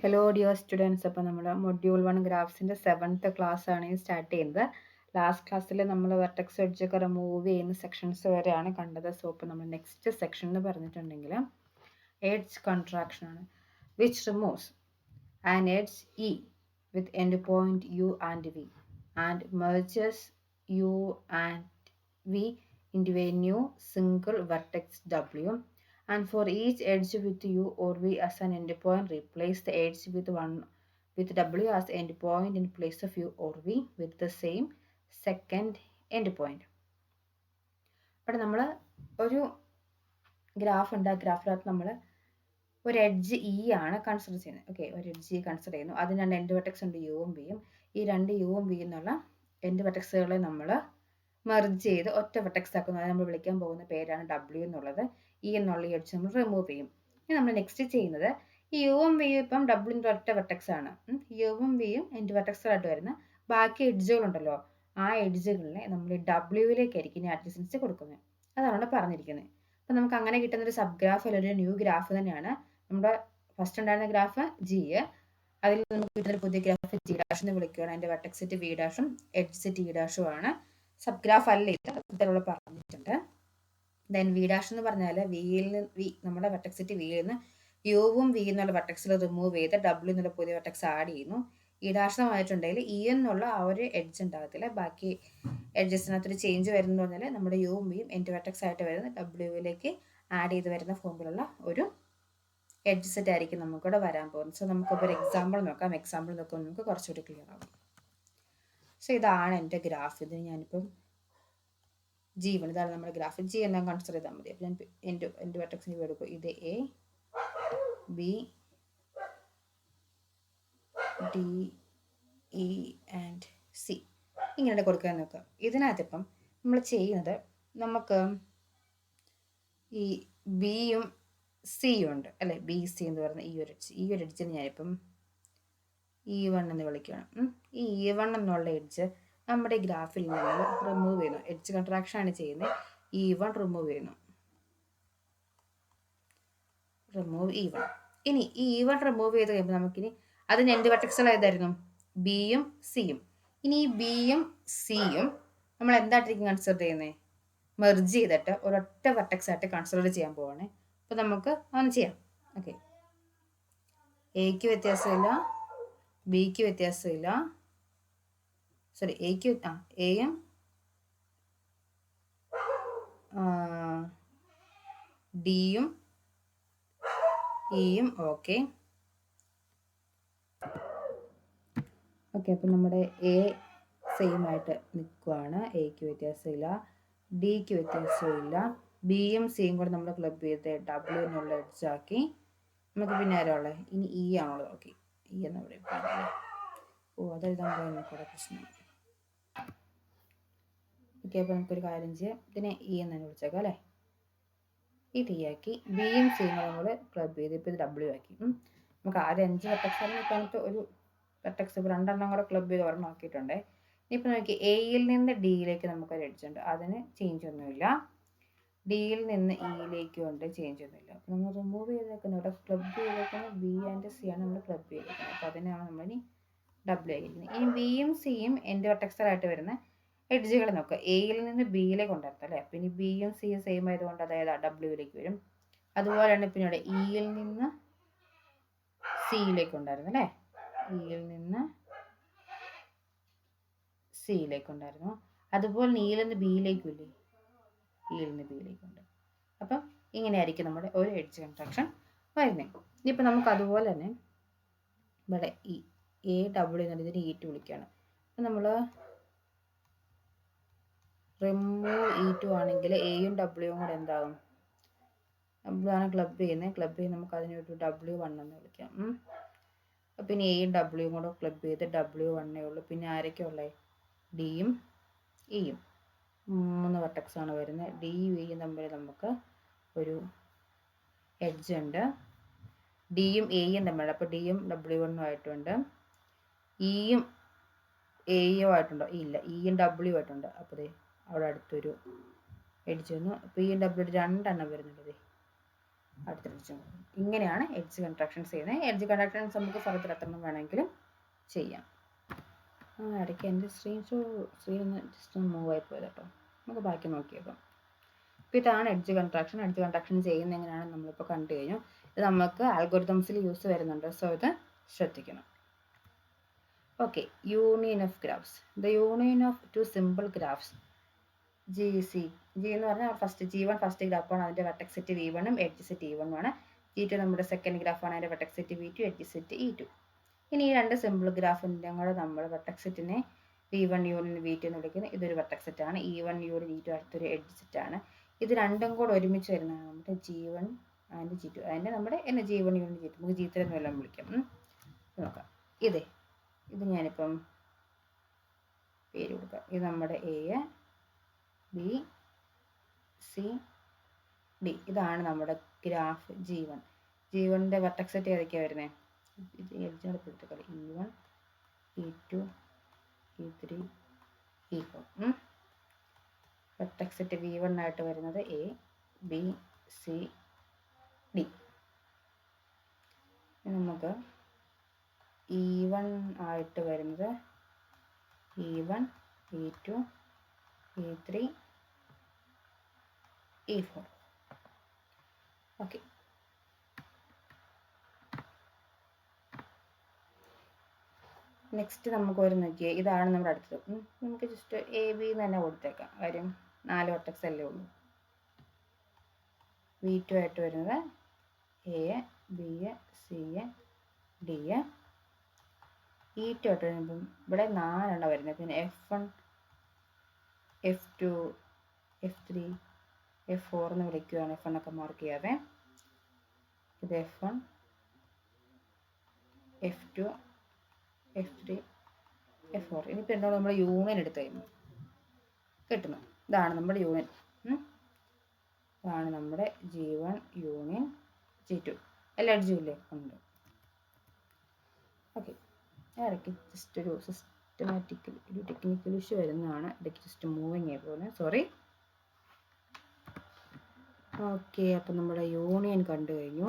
Hello dear students, അപ്പോൾ നമ്മൾ module 1 ഗ്രാഫ്സിൻ്റെ 7th class ആണ് സ്റ്റാർട്ട് ചെയ്യുന്നത്. ലാസ്റ്റ് ക്ലാസ്സിൽ നമ്മൾ വെർട്ടെക്സ് എഡ്ജൊക്കെ റിമൂവ് ചെയ്യുന്ന സെക്ഷൻസ് വരെയാണ് കണ്ടത്. സോ ഇപ്പോൾ നമ്മൾ നെക്സ്റ്റ് സെക്ഷൻ എന്ന് പറഞ്ഞിട്ടുണ്ടെങ്കിൽ എഡ്ജ് കോൺട്രാക്ഷൻ ആണ്, which removes an edge E with end point you and we and merges you and we into a new single vertex W, and for each edge with U or V as an endpoint, replace the edge with W as endpoint in place of U or V with the same second endpoint. ഇവിടെ നമ്മൾ ഒരു graph ഉണ്ട്. ആ ഗ്രാഫിനകത്ത് നമ്മൾ ഒരു edge E ആണ് consider ചെയ്യുന്നത്. Okay, ഒരു എഡ്ജ് ഇ കൺസിഡർ ചെയ്യുന്നു. അതിന് രണ്ട് എൻഡ് വെർട്ടെക്സ് ഉണ്ട്, യുവും വിയും. ഈ രണ്ട് യുവും വി എന്നുള്ള എൻഡ് വെർട്ടെക്സുകളെ നമ്മൾ മെർജ് ചെയ്ത് ഒറ്റ വെർട്ടെക്സ് ആക്കുന്നത്. നമ്മൾ വിളിക്കാൻ പോകുന്ന പേരാണ് W എന്നുള്ളത്. ഇ എന്നുള്ള ഈ എഡ്ജ് നമ്മൾ റിമൂവ് ചെയ്യും. ഇനി നമ്മൾ നെക്സ്റ്റ് ചെയ്യുന്നത് ഈ യുവും വിയും ഇപ്പം ഡബ്ല്യൂൻ്റെ ഒറ്റ വെർട്ടെക്സ് ആണ്. യുവും വിയും എൻഡ് വെർട്ടെക്സുകളായിട്ട് വരുന്ന ബാക്കി എഡ്ജുകളുണ്ടല്ലോ, ആ എഡ്ജുകളിനെ നമ്മൾ ഡബ്ല്യൂവിലേക്കായിരിക്കും ഇനി അഡ്ജസൻസി കൊടുക്കുന്നത്. അതാണ് പറഞ്ഞിരിക്കുന്നത്. അപ്പം നമുക്ക് അങ്ങനെ കിട്ടുന്ന ഒരു സബ് ഗ്രാഫ് അല്ലെങ്കിൽ ഒരു ന്യൂ ഗ്രാഫ് തന്നെയാണ് നമ്മുടെ ഫസ്റ്റ് ഉണ്ടായിരുന്ന ഗ്രാഫ് ജി. അതിൽ നമുക്ക് കിട്ടുന്ന ഒരു പുതിയ ഗ്രാഫ് ജി ഡാഷ് എന്ന് വിളിക്കുകയാണ്. അതിൻ്റെ വെർട്ടെക്സ് സെറ്റ് വി ഡാഷും എഡ്ജ് സെറ്റ് ഇ ഡാഷും ആണ്. സബ് ഗ്രാഫ് അല്ല ഇത്, ഇതിലുള്ള പറഞ്ഞിട്ടുണ്ട്. ദെൻ വി ഡാഷ് എന്ന് പറഞ്ഞാൽ വിയിൽ നിന്ന് നമ്മുടെ വെർട്ടെക്സ് സെറ്റ് വിയിൽ നിന്ന് യുവും വി എന്നുള്ള വെർട്ടെക്സിൽ റിമൂവ് ചെയ്ത് ഡബ്ല്യൂ എന്നുള്ള പുതിയ വെർട്ടെക്സ് ആഡ് ചെയ്യുന്നു. ഈ ഡാഷ് ആയിട്ടുണ്ടെങ്കിൽ ഇ എന്നുള്ള ആ ഒരു എഡ്ജ് ഉണ്ടാകത്തില്ല. ബാക്കി എഡ്ജസിനകത്തൊരു ചേഞ്ച് വരുന്നത് പറഞ്ഞാൽ നമ്മുടെ യുവും വിയും എൻഡ് വെർട്ടെക്സ് ആയിട്ട് വരുന്ന ഡബ്ല്യൂവിലേക്ക് ആഡ് ചെയ്ത് വരുന്ന ഫോമിലുള്ള ഒരു എഡ്ജ് സെറ്റ് ആയിരിക്കും നമുക്കിവിടെ വരാൻ പോകുന്നത്. സോ നമുക്കിപ്പോൾ ഒരു എക്സാമ്പിൾ നോക്കാം. എക്സാമ്പിൾ നോക്കുമ്പോൾ നമുക്ക് കുറച്ചുകൂടി ക്ലിയർ ആകും. സോ ഇതാണ് എൻ്റെ ഗ്രാഫ്. ഇത് ഞാനിപ്പം G1, ഇതാണ് നമ്മുടെ ഗ്രാഫ്. ജി എല്ലാം കൺസിഡർ ചെയ്താൽ മതി. അപ്പം ഞാൻ എൻ്റെ വെർട്ടെക്സിന് എടുക്കും. ഇത് A, B, D, E and C ഇങ്ങനെ കൊടുക്കാൻ നോക്കാം. ഇതിനകത്തിപ്പം നമ്മൾ ചെയ്യുന്നത്, നമുക്ക് ഈ ബിയും സിയും ഉണ്ട് അല്ലെ, ബി സി എന്ന് പറയുന്ന ഈ ഒരു എഡ്ജിന് ഞാനിപ്പം E1 എന്ന് വിളിക്കുകയാണ്. ഈ E1 എന്നുള്ള എഡ്ജ് നമ്മുടെ ഗ്രാഫിൽ നിന്ന് റിമൂവ് ചെയ്യുന്നു. എഡ്ജ് കൺട്രാക്ഷൻ ആണ് ചെയ്യുന്നത്. E1 റിമൂവ് ചെയ്യുന്നു. Remove E1. ഇനി ഈ E1 റിമൂവ് ചെയ്ത് കഴിയുമ്പോൾ നമുക്കിനി അതിന് എൻഡ് വെർട്ടെക്സുകൾ ഏതായിരുന്നു? ബിയും സിയും. ഇനി ഈ ബിയും സിയും നമ്മൾ എന്തായിട്ടായിരിക്കും കൺസിഡർ ചെയ്യുന്നത്? മെർജ് ചെയ്തിട്ട് ഒരൊറ്റ വെർട്ടെക്സ് ആയിട്ട് കൺസിഡർ ചെയ്യാൻ പോവാണ്. അപ്പോൾ നമുക്ക് അങ്ങനെ ചെയ്യാം. ഓക്കെ, എക്ക് വ്യത്യാസമില്ല, ബിക്ക് വ്യത്യാസമില്ല, സോറി എയും ഡിയും ഇയും ഓക്കെ. അപ്പം നമ്മുടെ എ സെയിം ആയിട്ട് നിൽക്കുവാണ്. എക്ക് വ്യത്യാസമില്ല, ഡിക്ക് വ്യത്യാസമില്ല. ബിയും സിയും കൂടെ നമ്മൾ ക്ലബ് ചെയ്ത് ഡബ്ല്യൂ എന്നുള്ള എഡ്ജാക്കി. നമുക്ക് പിന്നെ ആരാ ഉള്ളത്? ഇനി ഇ ആണുള്ളത്. ഓക്കെ, ഇ എന്ന് പറയുമ്പോൾ അതെഴുതാൻ നമുക്കിവിടെ പ്രശ്നം. ഓക്കെ, അപ്പോൾ നമുക്കൊരു കാര്യം ചെയ്യാം. ഇതിനെ ഇ എന്ന് തന്നെ വിളിച്ചേക്കാം അല്ലേ. ഈ ടി ആക്കി. ബിയും സിയും നമ്മൾ ക്ലബ് ചെയ്ത് ഇപ്പോൾ ഇത് ഡബ്ല്യൂ ആക്കി. നമുക്ക് ആദ്യം 5 വെർട്ടെക്സ് ആയിട്ട് ഒരു വെർട്ടെക്സ് ഇപ്പോൾ 2 എണ്ണം കൂടെ ക്ലബ് ചെയ്ത് ഒരെണ്ണം ആക്കിയിട്ടുണ്ട്. ഇനിയിപ്പോൾ നോക്കി, എയിൽ നിന്ന് ഡിയിലേക്ക് നമുക്കൊരു എഡ്ജ് ഉണ്ട്, അതിന് ചേഞ്ച് ഒന്നുമില്ല. ഡിയിൽ നിന്ന് ഇയിലേക്കും ഉണ്ട്, ചേഞ്ച് ഒന്നുമില്ല. അപ്പോൾ നമ്മൾ റിമൂവ് ചെയ്തേക്കുന്നത്, ഇവിടെ ക്ലബ് ചെയ്തേക്കുന്നത് ബി ആൻഡ് സി ആണ് നമ്മൾ ക്ലബ് ചെയ്തേക്കുന്നത്. അപ്പോൾ അതിനാണ് നമ്മളിനി ഡബ്ല്യൂ ആയിരിക്കുന്നത്. ഈ ബിയും സിയും എൻഡ് വെർട്ടെക്സായിട്ട് വരുന്ന എഡ്ജുകൾ നോക്കുക. എയിൽ നിന്ന് ബിയിലേക്ക് കൊണ്ടുവരട്ടെ അല്ലേ. പിന്നെ ബിയും സിയും സെയിം ആയതുകൊണ്ട് അതായത് ഡബ്ല്യൂയിലേക്ക് വരും. അതുപോലെയാണ് പിന്നെ ഇവിടെ ഇയിൽ നിന്ന് സിയിലേക്ക് ഉണ്ടായിരുന്നു അല്ലേ. ഇയിൽ നിന്ന് സിയിലേക്ക് ഉണ്ടായിരുന്നു. അതുപോലെ ഇയിൽ നിന്ന് ബിയിലേക്കും ഇല്ലേ, ഇയിൽ നിന്ന് ബിയിലേക്കുണ്ട്. അപ്പം ഇങ്ങനെയായിരിക്കും നമ്മുടെ ഒരു എഡ്ജ് കൺട്രാക്ഷൻ വരുന്നത്. ഇനിയിപ്പോൾ നമുക്ക് അതുപോലെ തന്നെ ഇവിടെ ഈ എ ഡബ്ല്യൂ എന്നുള്ളതിന് E2 വിളിക്കുകയാണ്. അപ്പം നമ്മൾ റിമൂവ് E2 ആണെങ്കിൽ എയും ഡബ്ല്യൂവും കൂടെ എന്താകും? ഡബ്ല്യൂ ആണ് ക്ലബ് ചെയ്യുന്നത്. ക്ലബ് ചെയ്ത് നമുക്ക് അതിനൊരു W1 എന്ന് വിളിക്കാം. പിന്നെ എയും ഡബ്ല്യൂവും കൂടെ ക്ലബ് ചെയ്ത് W1 ഉള്ളൂ. പിന്നെ ആരൊക്കെ ഉള്ളത്? ഡിയും ഇയും. 3 വെർട്ടെക്സ് ആണ് വരുന്നത്. ഡിയും ഇയും തമ്മിൽ നമുക്ക് ഒരു എഡ്ജ് ഉണ്ട്. ഡിയും എയും തമ്മിൽ, അപ്പോൾ ഡിയും W1 ആയിട്ടുണ്ട്. ഇയും എയും ആയിട്ടുണ്ടോ? ഇല്ല, ഇയും ഡബ്ല്യൂ ആയിട്ടുണ്ട്. അപ്പോൾ അവിടെ അടുത്തൊരു എഡ്ജ് വന്നു. അപ്പോൾ ഇയും ഡബ്ല്യൂ 2 എണ്ണം വരുന്നുണ്ട്. അടുത്ത എഡ്ജും ഇങ്ങനെയാണ് എഡ്ജ് കൺട്രാക്ഷൻസ് ചെയ്യുന്നത്. എഡ്ജ് കൺട്രാക്ഷൻസ് നമുക്ക് ഫർദർ എത്രണ്ണം വേണമെങ്കിലും ചെയ്യാം. ഇടയ്ക്ക് എൻ്റെ സ്ക്രീൻ ഒന്ന് ജസ്റ്റ് ഒന്ന് മൂവ് ആയി പോയത് കേട്ടോ. നമുക്ക് ബാക്കി നോക്കിയേക്കാം. അപ്പോൾ ഇതാണ് എഡ്ജ് കൺട്രാക്ഷൻ. എഡ്ജ് കൺട്രാക്ഷൻ ചെയ്യുന്നത് എങ്ങനെയാണെന്ന് നമ്മളിപ്പോൾ കണ്ടു കഴിഞ്ഞു. ഇത് നമുക്ക് ആൽഗോരിതംസിൽ യൂസ് വരുന്നുണ്ട്, സോ ഇത് ശ്രദ്ധിക്കണം. Okay, union of graphs. The union of two simple graphs G എന്ന് പറഞ്ഞാൽ G1 ഫസ്റ്റ് ഗ്രാഫാണ്, അതിൻ്റെ വെർട്ടെക്സ് സെറ്റ് V1 ഉം എഡ്ജ് സെറ്റ് E1 ആണ്. G2 നമ്മുടെ സെക്കൻഡ് ഗ്രാഫാണ്, അതിൻ്റെ vertex set V2 edge set E2. ഇനി ഈ രണ്ട് സിമ്പിൾ ഗ്രാഫിൻ്റെ കൂടെ നമ്മൾ വെർട്ടെക്സ് സെറ്റിനെ V1 യൂണിയൻ V2 എന്ന് വിളിക്കുന്നത്. ഇതൊരു വെർട്ടെക്സ് സെറ്റാണ്. E1 യൂണിയൻ E2 അടുത്തൊരു എഡ്ജ് സെറ്റാണ്. ഇത് രണ്ടും കൂടെ ഒരുമിച്ച് വരുന്നതാണ് നമ്മുടെ G1 ആൻഡ് G2. അതിൻ്റെ നമ്മുടെ G1 യൂണിയൻ G2, നമുക്ക് G3 എന്നെല്ലാം വിളിക്കാം. നോക്കാം. ഇത് ഞാനിപ്പം പേര് കൊടുക്കാം. ഇത് നമ്മുടെ A, B, C, D. ഇതാണ് നമ്മുടെ ഗ്രാഫ് G1. G1ൻ്റെ വെർട്ടെക്സ് സെറ്റ് ഏതൊക്കെയാണ് വരുന്നത്? E1, E2, E3, E4. Vertex set V1 ആയിട്ട് വരുന്നത് A, B, C, D. നമുക്ക് E1 ആയിട്ട് വരുന്നത് E1, E2, E3, E4. Okay, next നമുക്ക് ഒരു നോക്കിയേ. ഇതാണ് നമ്മുടെ അടുത്തത്. നമുക്ക് ജസ്റ്റ് AB എന്ന് തന്നെ കൊടുത്തേക്കാം, കാര്യം 4 വെർട്ടെക്സ് അല്ലേ ഉള്ളൂ. V2 ആയിട്ട് വരുന്നത് A, B, C, D. E2 ആയിട്ട് വരുമ്പം ഇവിടെ 4 വരുന്നത്. പിന്നെ F1, F2, F3, F4 എന്ന് വിളിക്കുകയാണ്. F1 ഒക്കെ മാർക്ക് ചെയ്യാതെ. ഇത് F1, F2, F3, F4. ഇനിയിപ്പോൾ എന്താണ് നമ്മൾ യൂണിയൻ എടുത്ത് കഴിയുമ്പോൾ കിട്ടുന്നത്? ഇതാണ് നമ്മുടെ യൂണിയൻ. ഇതാണ് നമ്മുടെ G1 യൂണിയൻ G2. എല്ലാ എഡ്ജും ഇല്ലേ? ഉണ്ട്. ഓക്കെ, ഇടയ്ക്ക് ജസ്റ്റ് ഒരു ഒരു ടെക്നിക്കൽ ഇഷ്യൂ വരുന്നതാണ്. ഇടയ്ക്ക് ജസ്റ്റ് മൂവിങ് ആയി പോലെ, സോറി. ഓക്കെ, അപ്പം നമ്മുടെ യൂണിയൻ കണ്ടു കഴിഞ്ഞു.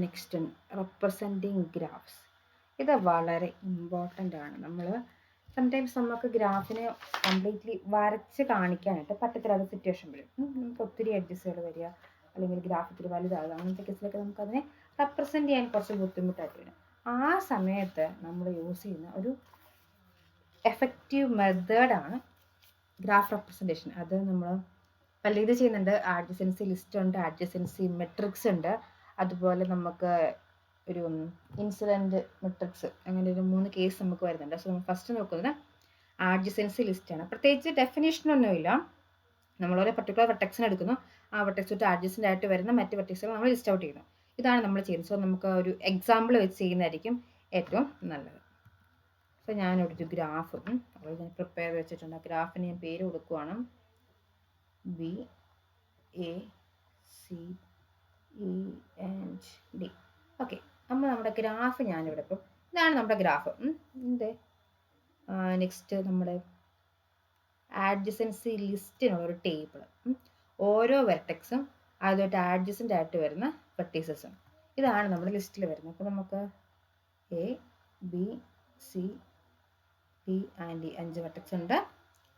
Next representing graphs. ഇത് വളരെ ഇമ്പോർട്ടൻ്റ് ആണ്. സംടൈംസ് നമുക്ക് ഗ്രാഫിനെ കംപ്ലീറ്റ്ലി വരച്ച് കാണിക്കാനായിട്ട് പറ്റത്തില്ലാത്ത സിറ്റുവേഷൻ വരും. നമുക്ക് ഒത്തിരി എഡ്ജസ്റ്റുകൾ വരിക, അല്ലെങ്കിൽ ഗ്രാഫ് ഇത്തിരി വലുതാകുക, അങ്ങനത്തെ കേസിലൊക്കെ നമുക്കതിനെ റെപ്രസെൻറ്റ് ചെയ്യാൻ കുറച്ച് ബുദ്ധിമുട്ടായിട്ട് വരും. ആ സമയത്ത് നമ്മൾ യൂസ് ചെയ്യുന്ന ഒരു എഫക്റ്റീവ് മെത്തേഡാണ് ഗ്രാഫ് റെപ്രസെൻറ്റേഷൻ. അത് നമ്മൾ പല രീതി ചെയ്യുന്നുണ്ട്. ആഡ്ജസൻസി ലിസ്റ്റ് ഉണ്ട്, ആഡ്ജസൻസി മെട്രിക്സ് ഉണ്ട്, അതുപോലെ നമുക്ക് ഒരു ഇൻസിഡൻറ്റ് മെട്രിക്സ്, അങ്ങനെ ഒരു 3 കേസ് നമുക്ക് വരുന്നുണ്ട്. സോ നമ്മൾ ഫസ്റ്റ് നോക്കുന്നത് ആഡ്ജസൻസി ലിസ്റ്റാണ്. പ്രത്യേകിച്ച് ഡെഫിനേഷനൊന്നുമില്ല. നമ്മളൊരു പർട്ടിക്കുലർ വെർട്ടെക്സിന് എടുക്കുന്നു, ആ വെർട്ടെക്സ് തൊട്ട് അഡ്ജസൻ്റ് ആയിട്ട് വരുന്ന മറ്റ് വെർട്ടെക്സുകൾ നമ്മൾ ലിസ്റ്റ് ഔട്ട് ചെയ്യുന്നു. ഇതാണ് നമ്മൾ ചെയ്യുന്നത്. സോ നമുക്ക് ഒരു എക്സാമ്പിൾ വെച്ച് ചെയ്യുന്നതായിരിക്കും ഏറ്റവും നല്ലത്. സോ ഞാനിവിടെ ഒരു ഗ്രാഫ് ഞാൻ പ്രിപ്പയർ വെച്ചിട്ടുണ്ട്. ആ ഗ്രാഫിന് ഞാൻ പേര് കൊടുക്കുവാണ് B, A, C, E and D. Okay, അപ്പോൾ നമ്മുടെ ഗ്രാഫ് ഞാനിവിടെ ഇപ്പം ഇതാണ് നമ്മുടെ ഗ്രാഫ്. നെക്സ്റ്റ് നമ്മുടെ ആഡ്ജസൻസി ലിസ്റ്റിനുള്ള ടേബിൾ. ഓരോ വെർട്ടെക്സും അതുമായിട്ട് ആഡ്ജസൻ്റ് ആയിട്ട് വരുന്ന വെർട്ടീസസും ഇതാണ് നമ്മുടെ ലിസ്റ്റിൽ വരുന്നത്. അപ്പോൾ നമുക്ക് A, B, C, D and E 5 vertex ഉണ്ട്.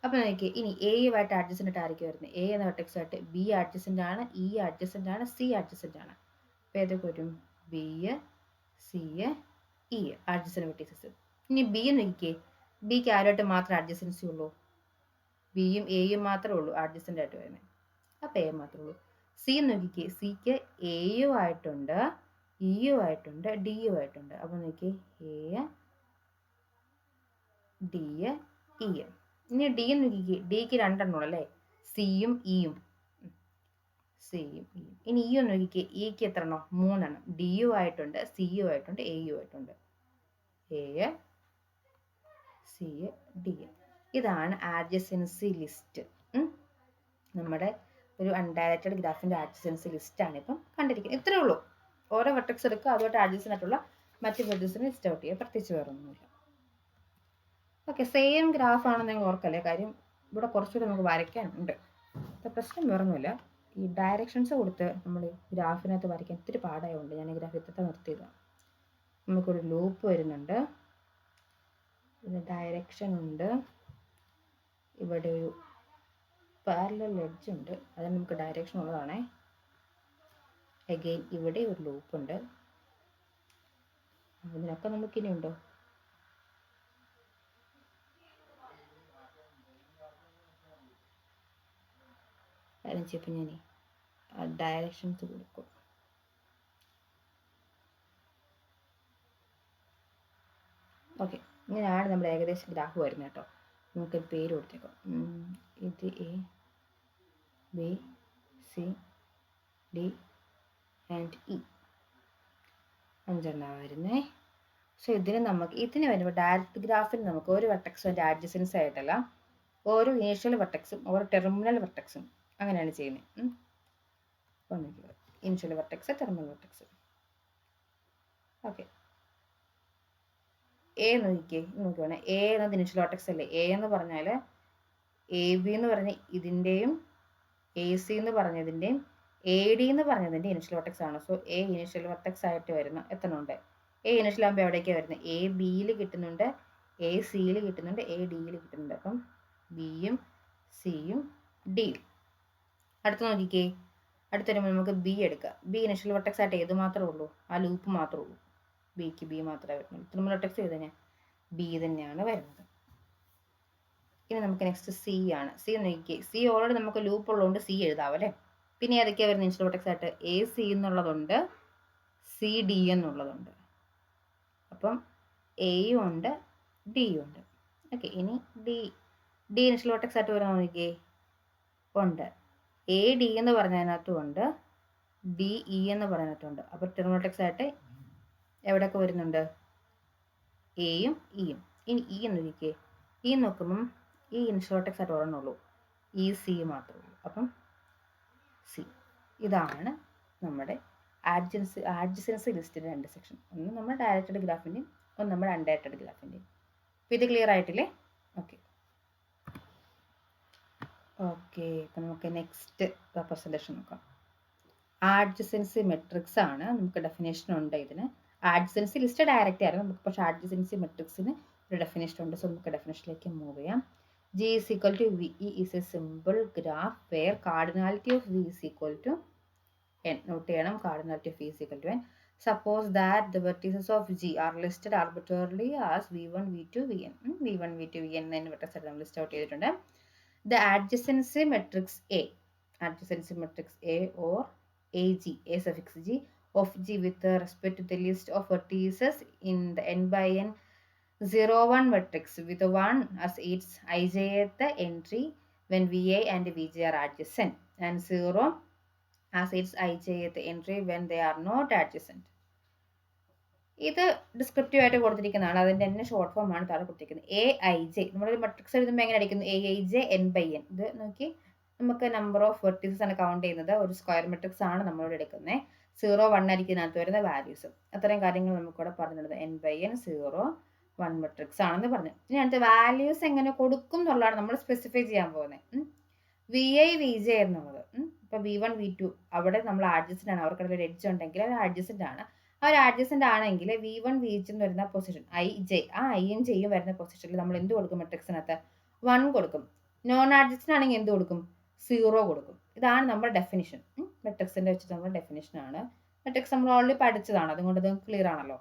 അപ്പോൾ എനിക്ക് ഇനി എയുമായിട്ട് അഡ്ജസൻ്റ് ആയിട്ട് ആയിരിക്കും വരുന്നത്. A എന്ന വെർട്ടെക്സ് ആയിട്ട് B അഡ്ജസൻ്റ് ആണ്, E അഡ്ജസൻ്റ് ആണ്, C അഡ്ജസൻ്റ് ആണ്. അപ്പോൾ ഏതൊക്കെ വരും? B, C, E adjacent vertices. ഇനി B നോക്കിക്കേ, Bക്ക് ആരുമായിട്ട് മാത്രമേ അഡ്ജസൻസി ഉള്ളൂ? Bയും Aയും മാത്രമേ ഉള്ളൂ അഡ്ജസൻ്റ് ആയിട്ട് വരുന്നത്. അപ്പോൾ A മാത്രമേ ഉള്ളൂ. C നോക്കിക്കേ, Cക്ക് Aയും ആയിട്ടുണ്ട്, Eയും ആയിട്ടുണ്ട്, Dയും ആയിട്ടുണ്ട്. അപ്പോൾ നോക്കിക്കേ A, D, E. ഇനി D നോക്കിക്കേ, Dക്ക് 2 എണ്ണം അല്ലേ? Cയും Eയും. Cയും Eയും. ഇനി E ഒന്ന് നോക്കിക്കേ, Eക്ക് എത്ര എണ്ണം? 3 എണ്ണം. Dയും ആയിട്ടുണ്ട്, Cയും ആയിട്ടുണ്ട്, Aയും ആയിട്ടുണ്ട്. A, C, D. ഇതാണ് ആഡ്ജസൻസി ലിസ്റ്റ്. നമ്മുടെ ഒരു അൺഡയറക്റ്റഡ് ഗ്രാഫിൻ്റെ ആഡ്ജസൻസി ലിസ്റ്റാണ് ഇപ്പം കണ്ടിരിക്കുന്നത്. ഇത്രയേ ഉള്ളൂ. ഓരോ വെർട്ടെക്സ് എടുക്കുക, അതുമായിട്ട് ആഡ്ജസൻ്റ് ആയിട്ടുള്ള മറ്റ് വെർട്ടീസിനെ ലിസ്റ്റ് ഔട്ട് ചെയ്യുക. പ്രത്യേകിച്ച് വേറൊന്നുമില്ല. ഓക്കെ, സെയിം ഗ്രാഫാണെന്ന് നിങ്ങൾ ഓർക്കല്ലേ, കാര്യം ഇവിടെ കുറച്ചുകൂടി നമുക്ക് വരയ്ക്കാനുണ്ട്. പ്രശ്നം വേറൊന്നുമില്ല. ഈ ഡയറക്ഷൻസ് കൊടുത്ത് നമ്മൾ ഗ്രാഫിനകത്ത് വരയ്ക്കാൻ ഇത്തിരി പാടായതുകൊണ്ട് ഞാൻ ഈ ഗ്രാഫ് ഇത്ര നിർത്തിയതാണ്. നമുക്കൊരു ലൂപ്പ് വരുന്നുണ്ട്, പിന്നെ ഡയറക്ഷൻ ഉണ്ട്, ഇവിടെ ഒരു പാരലൽ എഡ്ജ് ഉണ്ട്, അത് നമുക്ക് ഡയറക്ഷൻ ഉള്ളതാണേ. അഗെയിൻ ഇവിടെ ഒരു ലൂപ്പ് ഉണ്ട്. അതിനൊക്കെ നമുക്കിനി ഉണ്ടോ? കാര്യം ചെയ്യപ്പോൾ ഞാൻ ഡയറക്ഷൻസ് കൊടുക്കും. ഓക്കെ, ഇങ്ങനെയാണ് നമ്മൾ ഏകദേശം ഗ്രാഫ് വരുന്നത് കേട്ടോ. നമുക്കൊരു പേര് കൊടുത്തേക്കാം. ഇത് A B C D and E 5 വരുന്നേ. സോ ഇതിന് വരുമ്പോൾ ഡയറക്റ്റ് ഗ്രാഫിന് നമുക്ക് ഒരു വെർട്ടെക്സിൻ്റെ ആഡ്ജസൻസ് ആയിട്ടല്ല, ഓരോ ഇനീഷ്യൽ വെർട്ടെക്സും ഓരോ ടെർമിനൽ വെർട്ടെക്സും അങ്ങനെയാണ് ചെയ്യുന്നത്. Initial vertex, terminal vertex. Okay, a നോക്കിക്കോണേ. എ എന്നത് ഇനീഷ്യൽ വെർട്ടെക്സ് അല്ലേ. എ എന്ന് പറഞ്ഞാൽ എ ബി എന്ന് പറഞ്ഞ ഇതിൻ്റെയും എ സി എന്ന് പറഞ്ഞതിൻ്റെയും എ ഡി എന്ന് പറഞ്ഞതിൻ്റെ ഇനീഷ്യൽ വെർട്ടെക്സ് ആണ്. സോ എ ഇനീഷ്യൽ വെർട്ടെക്സ് ആയിട്ട് വരുന്ന എത്ര ഉണ്ട്? എ ഇനീഷ്യൽ ആകുമ്പോൾ എവിടേക്കാണ് വരുന്നത്? എ ബിയിൽ കിട്ടുന്നുണ്ട്, എ സിയിൽ കിട്ടുന്നുണ്ട്, എ ഡിയിൽ കിട്ടുന്നുണ്ട്. അപ്പം ബിയും സിയും ഡിയും. അടുത്ത് നോക്കിക്കേ, അടുത്ത് വരുമ്പോൾ നമുക്ക് ബി എടുക്കാം. ബി ഇനീഷ്യൽ വെർട്ടെക്സ് ആയിട്ട് ഏത് മാത്രമേ ഉള്ളൂ? ആ ലൂപ്പ് മാത്രമേ ഉള്ളൂ. ബിക്ക് ബി മാത്രമേ വരുന്നുള്ളൂ. ടെർമിനൽ വെർട്ടെക്സ് ഏത് തന്നെയാണ്? ബി തന്നെയാണ് വരുന്നത്. ഇനി നമുക്ക് നെക്സ്റ്റ് സി ആണ്. സി നോക്കിക്കേ, സി ഓൾറെഡി നമുക്ക് ലൂപ്പ് ഉള്ളതുകൊണ്ട് സി എഴുതാം അല്ലേ. പിന്നെ ഏതൊക്കെയാണ് വരുന്നത് ഇനീഷ്യൽ വെർട്ടെക്സ് ആയിട്ട്? എ സി എന്നുള്ളതുണ്ട്, സി ഡി എന്നുള്ളതുണ്ട്. അപ്പം എയും ഉണ്ട്, ഡിയും ഉണ്ട്. ഓക്കെ, ഇനി ഡി ഇനീഷ്യൽ വെർട്ടെക്സ് ആയിട്ട് വരാൻ നോക്കിക്കേ, ഉണ്ട്. എ ഡി എന്ന് പറഞ്ഞതിനകത്തും ഉണ്ട്, ഡി ഇ എന്ന് പറയുന്നതിനകത്തുണ്ട്. അപ്പോൾ ടെർമിനൽ വെർട്ടെക്സ് ആയിട്ട് എവിടെയൊക്കെ വരുന്നുണ്ട്? എയും ഇയും. ഇനി ഇ എന്ന് നോക്കിക്കേ, ഇ നോക്കുമ്പം ഈ ഇനീഷ്യൽ വെർട്ടെക്സ് ആയിട്ട് ഒരെണ്ണുള്ളൂ, ഈ സി മാത്രമേ ഉള്ളൂ. അപ്പം സി. ഇതാണ് നമ്മുടെ ആഡ്ജസൻസി ലിസ്റ്റിൻ്റെ 2 സെക്ഷൻ. ഒന്ന് നമ്മൾ ഡയറക്റ്റഡ് ഗ്രാഫിൻ്റെയും ഒന്ന് നമ്മൾ അൺഡയറക്റ്റഡ് ഗ്രാഫിൻ്റെയും. അപ്പോൾ ഇത് ക്ലിയർ ആയിട്ടില്ലേ? ഓക്കെ ഓക്കെ അപ്പം നമുക്ക് നെക്സ്റ്റ് റെപ്രസെൻറ്റേഷൻ നോക്കാം. ആഡ്ജസൻസി മെട്രിക്സ് ആണ്. നമുക്ക് ഡെഫിനേഷൻ ഉണ്ട് ഇതിന്. ആഡ്ജസൻസി ലിസ്റ്റ് ഡയറക്റ്റ് ആയിരുന്നു നമുക്ക്, പക്ഷേ ആഡ്ജസൻസി മെട്രിക്സിന് ഒരു ഡെഫിനേഷൻ ഉണ്ട്. സോ നമുക്ക് ഡെഫിനേഷനിലേക്ക് മൂവ് ചെയ്യാം. G is equal to VE is a simple graph where cardinality of V is equal to n. Note ചെയ്യണം, cardinality of V is equal to n. Suppose that the vertices of G are listed arbitrarily as V1, V2, Vn. V1, V2, Vn എന്ന vertex നമ്മൾ list out ചെയ്തിട്ടുണ്ട്. The adjacency matrix A or AG, A suffix G of G with respect to the list of vertices in the n by n 0, 1 vertex with 1 as its ijth entry when VA and VJ are adjacent, and 0 as its ijth entry when they are not adjacent. ഇത് descriptive ആയിട്ട് കൊടുത്തിരിക്കുന്നതാണ്. അതിൻ്റെ തന്നെ short form ആണ് താഴെ കൊടുത്തിരിക്കുന്നത്. A i j നമ്മളൊരു matrix എഴുതുമ്പോൾ എങ്ങനെ അടിക്കുന്നു? A i j n by n. ഇത് നോക്കി, നമുക്ക് നമ്പർ ഓഫ് വെർട്ടീസസ് ആണ് കൗണ്ട് ചെയ്യുന്നത്. ഒരു സ്ക്വയർ മെട്രിക്സ് ആണ് നമ്മളോട് എടുക്കുന്നത്. 0, 1 ആയിരിക്കും ഇതിനകത്ത് വരുന്ന വാല്യൂസ്. അത്രയും കാര്യങ്ങൾ നമുക്കിവിടെ പറഞ്ഞിട്ടുണ്ട്. എൻ ബൈ എൻ 0, 1 മെട്രിക്സ് ആണെന്ന് പറഞ്ഞു. ഇനി അടുത്ത വാല്യൂസ് എങ്ങനെ കൊടുക്കും എന്നുള്ളതാണ് നമ്മൾ സ്പെസിഫൈ ചെയ്യാൻ പോകുന്നത്. വി ഐ വി ജെ എന്നുള്ളത് ഇപ്പം V1, V2 അവിടെ നമ്മൾ ആഡ്ജസൻ്റ് ആണ്. അവർക്കിടയിൽ ഒരു എഡ്ജ് ഉണ്ടെങ്കിൽ അത് ആഡ്ജസൻ്റ് ആണ്. ആ ഒരു ആഡ്ജസൻ്റ് ആണെങ്കിൽ V1, V2 എന്ന് വരുന്ന പൊസിഷൻ ഐ ജെ, ആ ഐയും ജെയും വരുന്ന പൊസിഷനിൽ നമ്മൾ എന്ത് കൊടുക്കും? മെട്രിക്സിനകത്ത് 1 കൊടുക്കും. നോൺ ആഡ്ജസൻ്റ് ആണെങ്കിൽ എന്ത് കൊടുക്കും? 0 കൊടുക്കും. ഇതാണ് നമ്മുടെ ഡെഫിനിഷൻ. മെട്രിക്സിൻ്റെ വെച്ചിട്ട് നമ്മുടെ ഡെഫിനിഷൻ ആണ്. മെട്രിക്സ് നമ്മൾ ഓൾറെഡി പഠിച്ചതാണ്, അതുകൊണ്ട് ഇത് ക്ലിയർ ആണല്ലോ.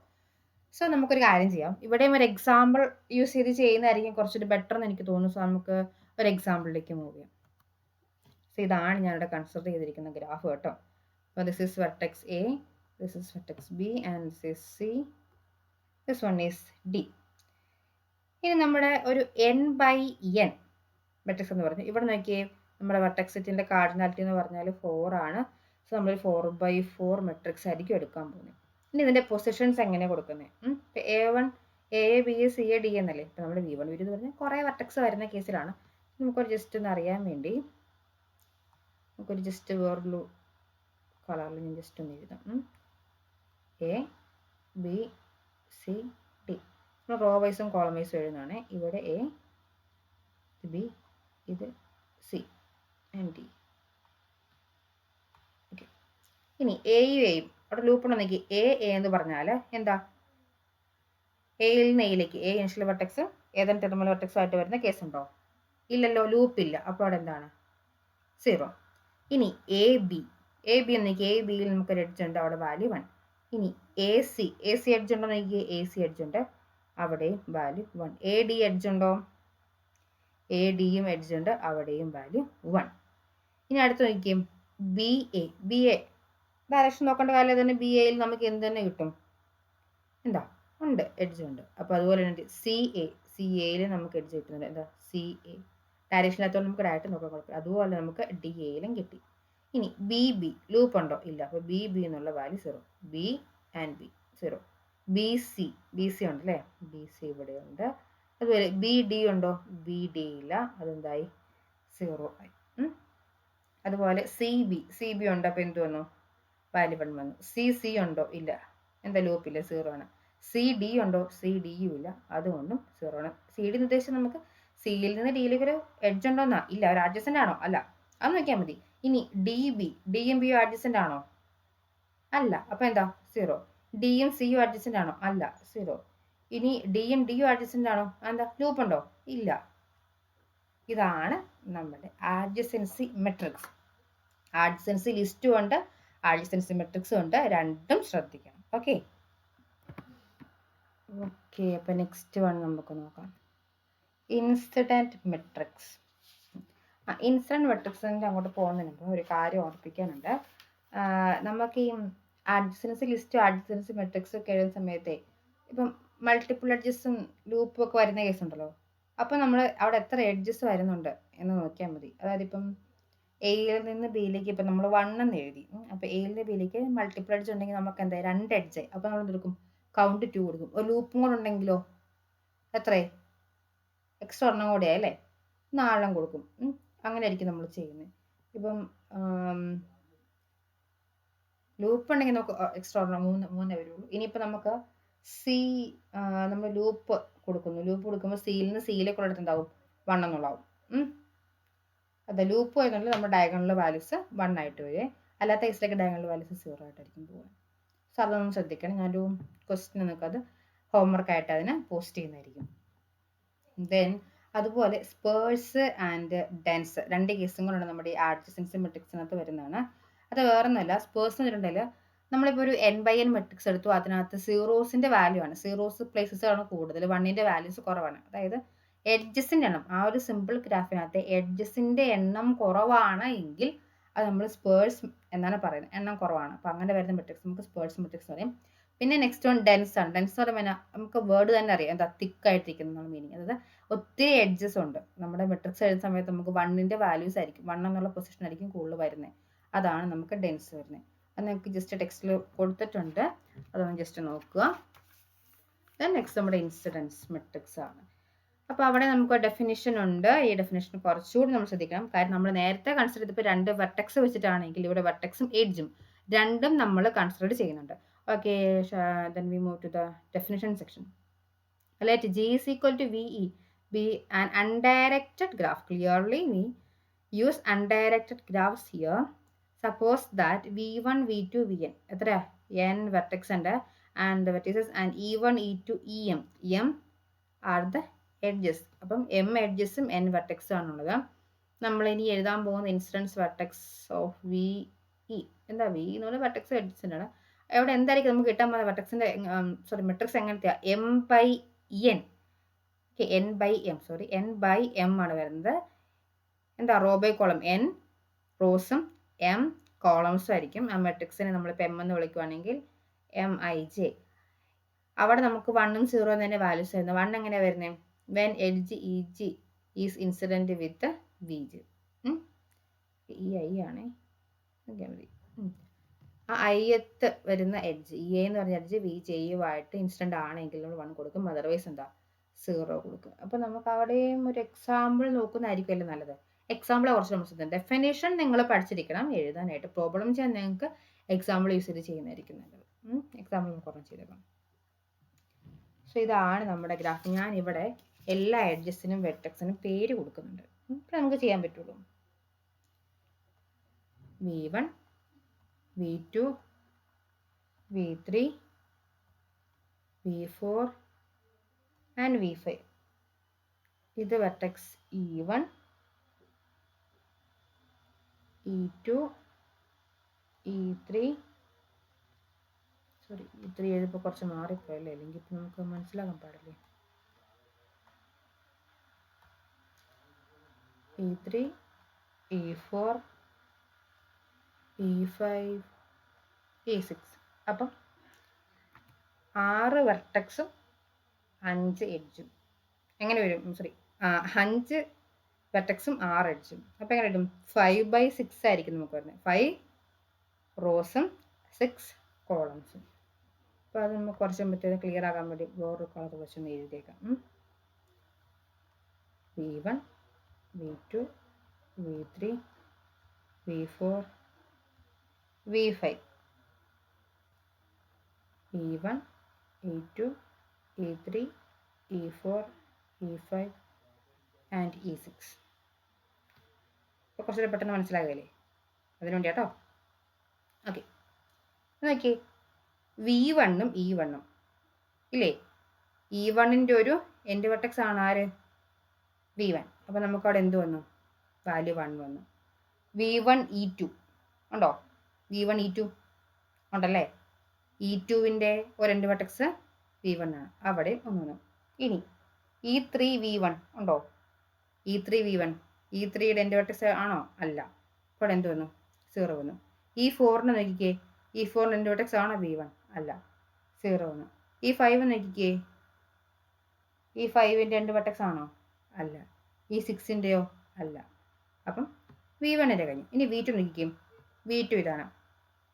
സോ നമുക്കൊരു കാര്യം ചെയ്യാം, ഇവിടെയും ഒരു എക്സാമ്പിൾ യൂസ് ചെയ്ത് ചെയ്യുന്നതായിരിക്കും കുറച്ചൊരു ബെറ്റർ എന്ന് എനിക്ക് തോന്നുന്നു. സോ നമുക്ക് ഒരു എക്സാമ്പിളിലേക്ക് മൂവ് ചെയ്യാം. സോ ഇതാണ് ഞാനിവിടെ കൺസിഡർ ചെയ്തിരിക്കുന്ന ഗ്രാഫ് കേട്ടോ. അപ്പോൾ this is vertex A, this is vertex B and this is C, this one is D. ഇനി നമ്മുടെ ഒരു n by n മെട്രിക്സ് എന്ന് പറഞ്ഞു. ഇവിടെ നോക്കിയേ, നമ്മുടെ വെർട്ടെക്സിറ്റിൻ്റെ കാർഡിനാലിറ്റി എന്ന് പറഞ്ഞാൽ 4 ആണ്. സോ നമ്മൾ 4/4 മെട്രിക്സ് ആയിരിക്കും എടുക്കാൻ പോകുന്നത്. ഇനി ഇതിൻ്റെ പൊസിഷൻസ് എങ്ങനെ കൊടുക്കുന്നത്? ഇപ്പോൾ A1, A, B, C, D എന്നല്ലേ. ഇപ്പോൾ നമ്മൾ V1, V2 എന്ന് പറഞ്ഞാൽ കുറേ വെർട്ടെക്സ് വരുന്ന കേസിലാണ്. നമുക്കൊരു ജസ്റ്റ് ഒന്ന് അറിയാൻ വേണ്ടി നമുക്കൊരു ജസ്റ്റ് വേറൊരു കളറിൽ ഞാൻ ജസ്റ്റ് ഒന്ന് എഴുതാം. എ ബി സി ഡി നമ്മൾ റോ വൈസും കോളം വൈസും എഴുതുന്നതാണ്. ഇവിടെ എ, ഇത് ബി, ഇത് സി ആൻഡ് ഡി. ഇനി എയും അവിടെ ലൂപ്പ് ഉണ്ടെങ്കിൽ എ എന്ന് പറഞ്ഞാൽ എന്താ, എയിൽ നിന്ന് എയിലേക്ക് എ ഇനിഷ്യൽ വെർട്ടെക്സ് ഏതെങ്കിലും ടെർമിനൽ വെർട്ടെക്സ് ആയിട്ട് വരുന്ന കേസ് ഉണ്ടോ? ഇല്ലല്ലോ, ലൂപ്പ് ഇല്ല. അപ്പോൾ അവിടെ എന്താണ്? 0. ഇനി എ ബി എന്നെങ്കിൽ എ ബിയിൽ നമുക്ക് ഒരു എഡ്ജ് ഉണ്ട്, അവിടെ വാല്യൂ 1. ഇനി എ സി എഡ്ജ് ഉണ്ടോ നോക്കിയേ, എ സി എഡ്ജ് ഉണ്ട്, അവിടെയും വാല്യൂ 1. എ ഡി എഡ്ജ് ഉണ്ടോ? എ ഡിയും എഡ്ജ് ഉണ്ട്, അവിടെയും വാല്യൂ 1. ഇനി അടുത്ത് നോക്കിയും ബി എ ഡയറക്ഷൻ നോക്കേണ്ട കാര്യം തന്നെ. ബി എയിൽ നമുക്ക് എന്ത് തന്നെ കിട്ടും? എന്താ ഉണ്ട്, എഡ്ജ് ഉണ്ട്. അപ്പോൾ അതുപോലെ തന്നെ സി എയിൽ നമുക്ക് എഡ്ജ് കിട്ടുന്നുണ്ട്. എന്താ, സി എ ഡയറക്ഷനകത്തോളം നമുക്ക് ഡയറക്റ്റ് നോക്കാൻ കുഴപ്പമില്ല. അതുപോലെ നമുക്ക് ഡി എയിലും കിട്ടി. ഇനി ബി ലൂപ്പ് ഉണ്ടോ? ഇല്ല. അപ്പോൾ ബി എന്നുള്ള value 0. B and B 0. B C ഉണ്ട് അല്ലേ, ബി സി ഇവിടെ ഉണ്ട്. അതുപോലെ ബി ഡി ഉണ്ടോ? ബി ഡി ഇല്ല, അതെന്തായി? 0 ആയി. അതുപോലെ സി ബി ഉണ്ട്, അപ്പോൾ എന്ത് വന്നു? വാല്യൂ 1 വന്നു. സി ഉണ്ടോ? ഇല്ല, എന്താ ലൂപ്പില്ല, 0 ആണ്. സി ഡി ഉണ്ടോ? സി ഡിയും ഇല്ല, അതുകൊണ്ടും 0 ആണ്. സി ഡി എന്ന് ഉദ്ദേശിച്ച് നമുക്ക് സിയിൽ നിന്ന് ഡിയിലേക്ക് ഒരു എഡ്ജ് ഉണ്ടോന്നാ? ഇല്ല. ഒരു അഡ്ജസന്റ് ആണോ? അല്ല, അത് നോക്കിയാൽ മതി. ഇനി ഡിയും ബിയും അഡ്ജസന്റ് ആണോ? അല്ല, അപ്പൊ എന്താ? 0. ഡിയും സിയും അഡ്ജസന്റ് ആണോ? അല്ല, 0. ഇനി ഡിയും ഡിയും അഡ്ജസന്റ് ആണോ? എന്താ, ലൂപ്പ് ഉണ്ടോ? ഇല്ല. ഇതാണ് നമ്മുടെ അഡ്ജസൻസി മെട്രിക്സ്. അഡ്ജസൻസി ലിസ്റ്റും ഉണ്ട്, അഡ്ജസൻസി മെട്രിക്സും ഉണ്ട്. രണ്ടും ശ്രദ്ധിക്കണം. ഓക്കെ. അപ്പൊ നെക്സ്റ്റ് വൺ നമുക്ക് നോക്കാം. Incident matrix. ഇൻസിഡന്റ് മെട്രിക്സിന്റെ അങ്ങോട്ട് പോകുന്നതിന് മുമ്പ് ഒരു കാര്യം ഓർപ്പിക്കാനുണ്ട്. നമുക്ക് ഈ അഡ്ജസൻസി ലിസ്റ്റ്, അഡ്ജസൻസി മെട്രിക്സ് ഒക്കെ എഴുതുന്ന സമയത്തെ ഇപ്പം മൾട്ടിപ്പിൾ എഡ്ജസും ലൂപ്പും ഒക്കെ വരുന്ന കേസ് ഉണ്ടല്ലോ. അപ്പം നമ്മൾ അവിടെ എത്ര എഡ്ജസ് വരുന്നുണ്ട് എന്ന് നോക്കിയാൽ മതി. അതായത് ഇപ്പം എയിൽ നിന്ന് ബിയിലേക്ക് ഇപ്പം നമ്മൾ 1 എന്ന് എഴുതി. അപ്പം എയിൽ നിന്ന് ബിയിലേക്ക് മൾട്ടിപ്പിൾ എഡ്ജ് ഉണ്ടെങ്കിൽ നമുക്ക് എന്താ 2 എഡ്ജ്. അപ്പം നമ്മൾ എന്തെടുക്കും? കൗണ്ട് 2 കൊടുക്കും. ഒരു ലൂപ്പും കൂടെ ഉണ്ടെങ്കിലോ എത്രയായി? എക്സ്ട്രാ ഒരെണ്ണം കൂടെ അല്ലേ, 4 കൊടുക്കും. അങ്ങനെ ആയിരിക്കും നമ്മൾ ചെയ്യുന്നത്. ഇപ്പം ലൂപ്പ് ഉണ്ടെങ്കിൽ നമുക്ക് എക്സ്ട്രാ ഒരെണ്ണം 3 വരുള്ളൂ. ഇനിയിപ്പോൾ നമുക്ക് നമ്മൾ ലൂപ്പ് കൊടുക്കുന്നു. ലൂപ്പ് കൊടുക്കുമ്പോൾ സിയിൽ നിന്ന് സിയിലേക്കുള്ള അടുത്തുണ്ടാവും 1 എന്നുള്ളതാവും. അതെ, ലൂപ്പ് വരുന്നുണ്ട് നമ്മുടെ ഡയഗണൽ വാല്യൂസ് 1 ആയിട്ട് വരും. അല്ലാത്ത കേസിലേക്ക് ഡയഗണൽ വാല്യൂസ് 0 ആയിട്ടായിരിക്കും പോകുക. സോ അതൊന്നും ശ്രദ്ധിക്കണം. ഞാനൊരു ക്വസ്റ്റ്യൻ നിങ്ങൾക്ക് അത് ഹോംവർക്ക് ആയിട്ട് അതിന് പോസ്റ്റ് ചെയ്യുന്നതായിരിക്കും. ദെൻ അതുപോലെ സ്പേഴ്സ് ആൻഡ് ഡെൻസ് 2 കേസും കൂടെയാണ് നമ്മുടെ ഈ അഡ്ജസൻസി മെട്രിക്സിനകത്ത് വരുന്നതാണ്. അത് വേറൊന്നുമല്ല, സ്പേഴ്സ് എന്ന് പറഞ്ഞിട്ടുണ്ടെങ്കിൽ നമ്മളിപ്പോൾ ഒരു n/n മെട്രിക്സ് എടുത്തു. അതിനകത്ത് സീറോസിന്റെ വാല്യൂ ആണ്, സീറോസ് പ്ലേസസ് ആണ് കൂടുതൽ, 1ന്റെ വാല്യൂസ് കുറവാണ്. അതായത് എഡ്ജസിന്റെ എണ്ണം, ആ ഒരു സിമ്പിൾ ഗ്രാഫിനകത്ത് എഡ്ജസിന്റെ എണ്ണം കുറവാണ് എങ്കിൽ അത് നമ്മൾ സ്പേഴ്സ് എന്നാണ് പറയുന്നത്. എണ്ണം കുറവാണ്. അപ്പം അങ്ങനെ വരുന്ന മെട്രിക്സ് നമുക്ക് സ്പേഴ്സ് മെട്രിക്സ് പറയും. പിന്നെ നെക്സ്റ്റ് വൺ ഡെൻസ് ആണ്. ഡെൻസ് എന്ന് പറയുമ്പോൾ നമുക്ക് വേർഡ് തന്നെ അറിയാം, എന്താ തിക്കായിട്ടിരിക്കുന്ന മീനിങ്. അതായത് ഒത്തിരി എഡ്ജസ് ഉണ്ട്. നമ്മുടെ മെട്രിക്സ് എഴുതുന്ന സമയത്ത് നമുക്ക് 1ന്റെ വാല്യൂസ് ആയിരിക്കും, 1 എന്നുള്ള പൊസിഷൻ ആയിരിക്കും കൂടുതൽ വരുന്നത്. അതാണ് നമുക്ക് ഡെൻസ് വരുന്നത്. അത് നമുക്ക് ജസ്റ്റ് ടെക്സ്റ്റിൽ കൊടുത്തിട്ടുണ്ട്, അതൊന്ന് ജസ്റ്റ് നോക്കുക. നെക്സ്റ്റ് നമ്മുടെ ഇൻസിഡൻസ് മെട്രിക്സ് ആണ്. അപ്പോൾ അവിടെ നമുക്ക് ഡെഫിനിഷൻ ഉണ്ട്. ഈ ഡെഫിനിഷൻ കുറച്ചുകൂടി നമ്മൾ ശ്രദ്ധിക്കണം. കാരണം നമ്മൾ നേരത്തെ കൺസിഡർ ചെയ്തപ്പോൾ 2 വെർട്ടെക്സ് വെച്ചിട്ടാണെങ്കിൽ ഇവിടെ വെർട്ടെക്സും എഡ്ജും രണ്ടും നമ്മൾ കൺസിഡർ ചെയ്യുന്നുണ്ട്. Okay, then we move to the definition section. Let G is equal to VE be an undirected graph. Clearly we use undirected graphs here. Suppose that V1, V2, Vn എത്ര n vertex ഉണ്ട് and the vertices and E1, E2, EM. M are the edges. അപ്പം m edgesഉം n vertexഉം ആണുള്ളത്. നമ്മൾ ഇനി എഴുതാൻ പോകുന്ന incidents vertex of VE എന്താ, V എന്ന് പറയുന്നത് വെർട്ടെക്സ് എഡ്ജസിൻ്റെ ആണ്. അവിടെ എന്തായിരിക്കും നമുക്ക് കിട്ടാൻ പോകുന്ന വെർട്ടെക്സിന്റെ മെട്രിക്സ് എങ്ങനത്തെയാ? m/n. ഓക്കെ, n/m ആണ് വരുന്നത്. എന്താ, റോ ബൈ കോളം, n റോസും m കോളംസും ആയിരിക്കും. ആ മെട്രിക്സിനെ നമ്മളിപ്പോൾ m എന്ന് വിളിക്കുവാണെങ്കിൽ mij. അവിടെ നമുക്ക് 1ഉം 0 തന്നെ വാല്യൂസ് വരുന്നത്. 1 എങ്ങനെയാണ് വരുന്നത്? When edge EG is incident with VG. ഈ ഐ ആണ്, ആ ഐയത്ത് വരുന്ന എഡ്ജ് ഇ എന്ന് പറഞ്ഞ എഡ്ജ് VJ-യുമായിട്ട് ഇൻസിഡന്റ് ആണെങ്കിൽ നമ്മൾ 1 കൊടുക്കും, അതർവൈസ് എന്താ 0 കൊടുക്കും. അപ്പോൾ നമുക്ക് അവിടെയും ഒരു എക്സാമ്പിൾ നോക്കുന്നതായിരിക്കുമല്ലോ നല്ലത്. എക്സാമ്പിൾ കുറച്ച് നമ്മൾ ശ്രദ്ധിക്കണം. ഡെഫിനേഷൻ നിങ്ങൾ പഠിച്ചിരിക്കണം എഴുതാനായിട്ട്. പ്രോബ്ലം ചെയ്യാൻ നിങ്ങൾക്ക് എക്സാമ്പിൾ യൂസ് ചെയ്ത് ചെയ്യുന്നതായിരിക്കും നല്ലത്. എക്സാമ്പിൾ നമുക്ക് കുറച്ച് ചെയ്തേക്കാം. സോ ഇതാണ് നമ്മുടെ ഗ്രാഫ്. ഞാൻ ഇവിടെ എല്ലാ എഡ്ജസിനും വെർട്ടെക്സിനും പേര് കൊടുക്കുന്നുണ്ട്. ഇപ്പം നമുക്ക് ചെയ്യാൻ പറ്റുള്ളൂ. V1, V2, V3, V4 and V5. ഇത് vertex E1, E2, E3, sorry E3 എഴുതിയപ്പോൾ കുറച്ച് മാറിപ്പോയല്ലേ, അല്ലെങ്കിൽ ഇപ്പം നമുക്ക് മനസ്സിലാക്കാൻ പാടില്ലേ. E3, E4, E5, E6. അപ്പം 6 വെർട്ടെക്സും 5 എഡ്ജും എങ്ങനെ വരും? സോറി 5 വെർട്ടെക്സും 6 എഡ്ജും. അപ്പോൾ എങ്ങനെ വരും? 5/6 ആയിരിക്കും നമുക്ക് വരുന്നത്. 5 റോസും 6 കോളംസും. അപ്പോൾ അത് നമുക്ക് കുറച്ച് മുമ്പത്തേക്ക് ക്ലിയർ ആകാൻ വേണ്ടി വേറൊരു കളർ വെച്ചൊന്ന് എഴുതിയേക്കാം. V1, V2, V3, V4, V5. E1, E2, E3, E4, E5 and E6. അപ്പോൾ കുറച്ചുകൂടെ പെട്ടെന്ന് മനസ്സിലാകില്ലേ? അതിനു വേണ്ടി കേട്ടോ. ഓക്കെ, നോക്കിയേ, V1ഉം E1ഉം ഇല്ലേ? E1ൻ്റെ ഒരു എൻഡ് വെർട്ടെക്സ് ആണ് ആര്? V1. അപ്പോൾ നമുക്കവിടെ എന്ത് വന്നു? വാല്യൂ 1 വന്നു. V1 E2 ഉണ്ടോ? V1 E2 ഉണ്ടല്ലേ? E2ൻ്റെ ഒരു എൻഡ് വെർട്ടെക്സ് V1 ആണ്, അവിടെ 1 വന്നു. ഇനി E3 V1 ഉണ്ടോ? E3 V1, E3യുടെ എൻഡ് വെർട്ടെക്സ് ആണോ? അല്ല. അപ്പോൾ എന്ത് വന്നു? 0 വന്നു. E4നെ നോക്കിക്കേ, E4ൻ്റെ എൻഡ് വെർട്ടെക്സ് ആണോ V1? അല്ല, 0 വന്നു. E5 നോക്കിക്കേ, E5ൻ്റെ എൻഡ് വെർട്ടെക്സ് ആണോ? അല്ല. E6ൻ്റെയോ? അല്ല. അപ്പം V1ൻ്റെ കഴിഞ്ഞു. ഇനി V2 നോക്കിക്കും. V2 ഇതാണ്.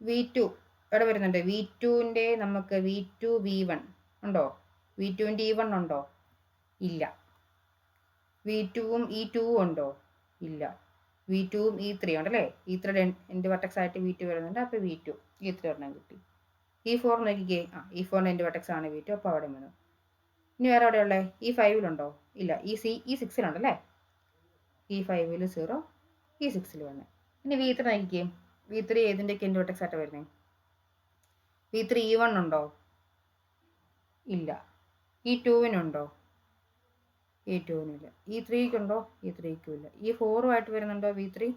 V2 എവിടെ വരുന്നുണ്ട്? V2ൻ്റെ നമുക്ക് V2 V1 ഉണ്ടോ? V2ൻ്റെ E1 ഉണ്ടോ? ഇല്ല. V2ഉം E2ഉം ഉണ്ടോ? ഇല്ല. V2ഉം E3 ഉണ്ടല്ലേ? E3യുടെ എൻഡ് വെർട്ടെക്സ് ആയിട്ട് V2 വരുന്നുണ്ട്. അപ്പോൾ V2 E3 ഒരെണ്ണം കിട്ടി. E4 നോക്കിക്കേ, E4ൻ്റെ എൻഡ് വെർട്ടെക്സ് ആണ് V2, അപ്പോൾ അവിടെ വന്നു. ഇനി വേറെ എവിടെയുള്ളത്? E5ലുണ്ടോ? ഇല്ല. E6ലുണ്ടല്ലേ? E5ൽ 0, E6ൽ വന്നു. ഇനി V3 നോക്കിക്കേ, V3 ഏതിൻ്റെയൊക്കെ എൻഡ് വെർട്ടെക്സ് ആയിട്ട് വരുന്നത്? V3 E1 ഉണ്ടോ? ഇല്ല. E2വിനുണ്ടോ? E2വിനില്ല. E3ക്കുണ്ടോ? E3ക്കും ഇല്ല. E4ഉമായിട്ട് വരുന്നുണ്ടോ V3?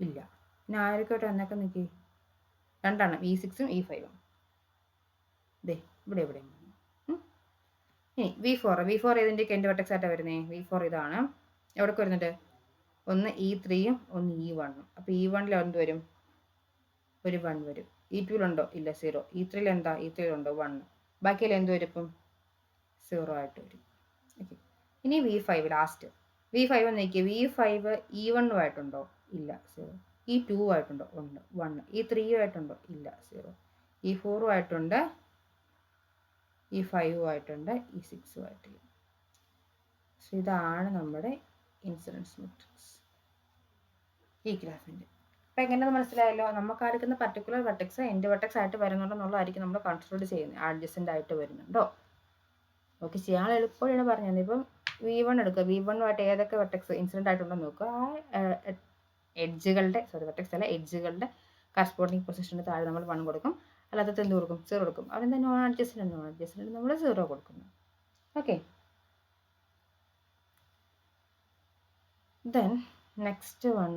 ഇല്ല. പിന്നെ ആരൊക്കെയായിട്ട് എന്നൊക്കെ നോക്കി? രണ്ടെണ്ണം, E6ഉം E5ഉം. ദേ ഇവിടെ ഇവിടെ. ഇനി V4 ഏതിൻ്റെയൊക്കെ എൻഡ് വെർട്ടെക്സ് ആയിട്ടാണ് വരുന്നത്? V4 ഇതാണ്. എവിടെയൊക്കെ വരുന്നുണ്ട്? ഒന്ന് E3യും ഒന്ന് E1ഉം. അപ്പോൾ E1ൽ എന്ത് വരും? ഒരു 1 വരും. E2ലുണ്ടോ? ഇല്ല, 0. E3ൽ എന്താ? E3ലുണ്ടോ? 1. ബാക്കിയെല്ലാം എന്ത് വരും? ഇപ്പം 0 ആയിട്ട് വരും. ഓക്കെ, ഇനി V5 ലാസ്റ്റ്. V5 നോക്കിയേ, V5 E1ഉമായിട്ടുണ്ടോ? ഇല്ല, 0. E2ഉമായിട്ടുണ്ടോ? ഉണ്ട്, 1. E3ഉമായിട്ടുണ്ടോ? ഇല്ല, 0. E4ഉമായിട്ടുണ്ട്, E5ഉമായിട്ടുണ്ട്, E6ഉമായിട്ടില്ല. സോ ഇതാണ് നമ്മുടെ ഇൻസിഡൻസ് മെട്രിക്സ് ഈ ഗ്രാഫിൻ്റെ. അപ്പോൾ എങ്ങനെയെന്ന് മനസ്സിലായല്ലോ? നമുക്ക് എടുക്കുന്ന പർട്ടിക്കുലർ വെർട്ടെക്സ് എൻഡ് വെർട്ടെക്സ് ആയിട്ട് വരുന്നുണ്ടെന്നുള്ളതായിരിക്കും നമ്മൾ കൺസിഡർ ചെയ്യുന്നത്. അഡ്ജസൻ്റ് ആയിട്ട് വരുന്നുണ്ടോ? ഓക്കെ, ചെയ്യാൻ എളുപ്പമാണ് പറഞ്ഞത്. ഇപ്പം V1 എടുക്കുക. V1ഉമായിട്ട് ഏതൊക്കെ വെർട്ടെക്സ് ഇൻസിഡൻ്റ് ആയിട്ടുണ്ടോ നോക്കുക. ആ എഡ്ജുകളുടെ വെർട്ടെക്സ് അല്ല, എഡ്ജുകളുടെ കറസ്പോണ്ടിങ് പൊസിഷന് താഴെ നമ്മൾ 1 കൊടുക്കും. അല്ലാത്തത് എന്ത് കൊടുക്കും? 0 കൊടുക്കും. അതെന്താ? നോൺ അഡ്ജസ്റ്റൻ്റ് നമ്മൾ 0 കൊടുക്കുന്നു. Okay, then next one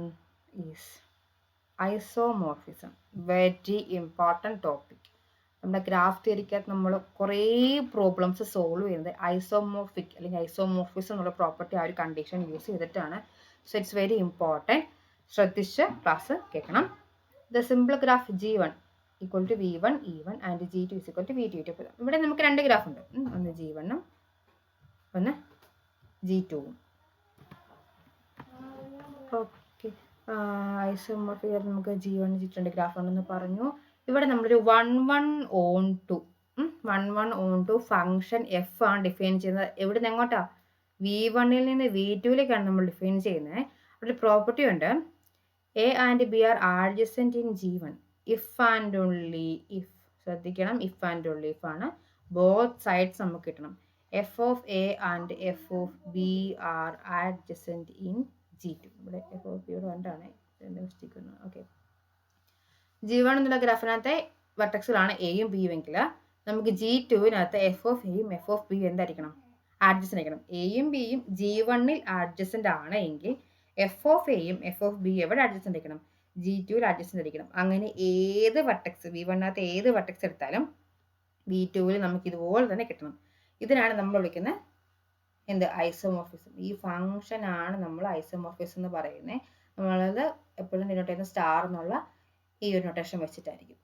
is isomorphism. Very important topic. നമ്മുടെ ഗ്രാഫ് തിയറിക്കകത്ത് നമ്മൾ കുറേ പ്രോബ്ലംസ് സോൾവ് ചെയ്യുന്നത് ഐസോമോർഫിക് അല്ലെങ്കിൽ ഐസോമോർഫിസം എന്നുള്ള പ്രോപ്പർട്ടി ആ ഒരു കണ്ടീഷൻ യൂസ് ചെയ്തിട്ടാണ്. So it's very important. ശ്രദ്ധിച്ച് ക്ലാസ് കേൾക്കണം. The simple graph G1 equal to V1 E1 and G2 is equal to V2 E2. ഇവിടെ നമുക്ക് 2 ഗ്രാഫ് ഉണ്ട്. ഒന്ന് G1ഉം ഒന്ന് G2ഉം. ഓക്കെ, ഐസോമോർഫിക് നമുക്ക് G1 G2 ഗ്രാഫ് ഉണ്ടെന്ന് പറഞ്ഞു. ഇവിടെ നമ്മളൊരു 1 1 on 2 ഫംഗ്ഷൻ എഫ് ആണ് ഡിഫൈൻ ചെയ്യുന്നത്. എവിടെ നിന്ന് എങ്ങോട്ടാ? V1ൽ നിന്ന് V2ലേക്കാണ് നമ്മൾ ഡിഫൈൻ ചെയ്യുന്നത്. ഒരു പ്രോപ്പർട്ടി ഉണ്ട്, A and B are adjacent in G1 if and only if. ശ്രദ്ധിക്കണം, ഇഫ് ആൻഡ് ഓൺലി ഇഫ് ആണ്. ബോത്ത് സൈഡ്സ് നമുക്ക് കിട്ടണം. F of A and F of B are adjacent in G2. ഇവിടെ F of B യുടെ കണ്ടാണ് mistake. Okay, G1 എന്നുള്ള ഗ്രാഫിനകത്തെ വെർട്ടെക്സുകളാണ് എയും ബിയും എങ്കിൽ നമുക്ക് G2വിനകത്ത് എഫ് ഓഫ് എയും എഫ് ഓഫ് ബിയും എന്തായിരിക്കണം? ആഡ്ജസൻ്റ് ആയിരിക്കണം. എയും ബിയും G1ൽ ആഡ്ജസൻ്റ് ആണ് എങ്കിൽ എഫ് ഓഫ് എയും എഫ് ഓഫ് ബിയും എവിടെ ആഡ്ജസൻ്റ് ആയിരിക്കണം? G2ൽ ആഡ്ജസൻ്റ് ആയിരിക്കണം. അങ്ങനെ ഏത് വെർട്ടെക്സ് V1നകത്ത് ഏത് വെർട്ടെക്സ് എടുത്താലും V2വിൽ നമുക്ക് ഇതുപോലെ തന്നെ കിട്ടണം. ഇതിനാണ് നമ്മൾ വിളിക്കുന്നത് എന്ത്? ഐസോമോർഫിസം. ഈ ഫംഗ്ഷൻ ആണ് നമ്മൾ ഐസോമോർഫിസം എന്ന് പറയുന്നത്. നമ്മളത് എപ്പോഴും ഡിനോട്ട് ചെയ്യുന്ന സ്റ്റാർ എന്നുള്ള ഈ ഒരു നൊട്ടേഷൻ വെച്ചിട്ടായിരിക്കും.